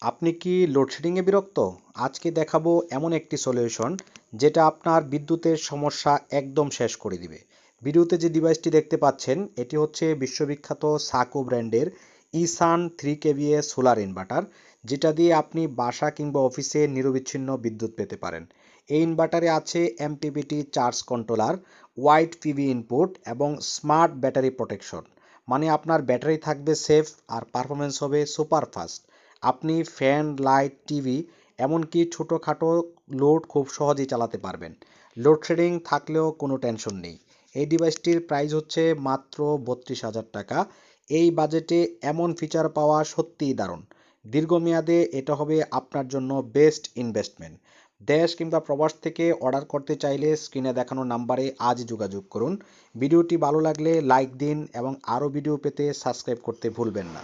আপনি কি লোডশেডিংয়ে বিরক্ত? আজকে দেখাবো এমন একটি সলিউশন যেটা আপনার বিদ্যুতের সমস্যা একদম শেষ করে দিবে। ভিডিওতে যে ডিভাইসটি দেখতে পাচ্ছেন এটি হচ্ছে বিশ্ববিখ্যাত সাকো ব্র্যান্ডের ইসান 3 কেভিএ সোলার ইনভার্টার, যেটা দিয়ে আপনি বাসা কিংবা অফিসে নিরবিচ্ছিন্ন বিদ্যুৎ পেতে পারেন। এই ইনভার্টারে আছে MPPT charge controller, wide PV input এবং স্মার্ট ব্যাটারি প্রোটেকশন। মানে আপনার ব্যাটারি থাকবে সেফ আর পারফরমেন্স হবে সুপার ফাস্ট। আপনি ফ্যান, লাইট, টিভি এমনকি ছোটোখাটো লোড খুব সহজেই চালাতে পারবেন। লোডশেডিং থাকলেও কোনো টেনশন নেই। এই ডিভাইসটির প্রাইস হচ্ছে মাত্র 32,000 টাকা। এই বাজেটে এমন ফিচার পাওয়া সত্যিই দারুণ। দীর্ঘমেয়াদে এটা হবে আপনার জন্য বেস্ট ইনভেস্টমেন্ট। দেশ কিংবা প্রবাস থেকে অর্ডার করতে চাইলে স্ক্রিনে দেখানো নাম্বারে আজই যোগাযোগ করুন। ভিডিওটি ভালো লাগলে লাইক দিন এবং আরও ভিডিও পেতে সাবস্ক্রাইব করতে ভুলবেন না।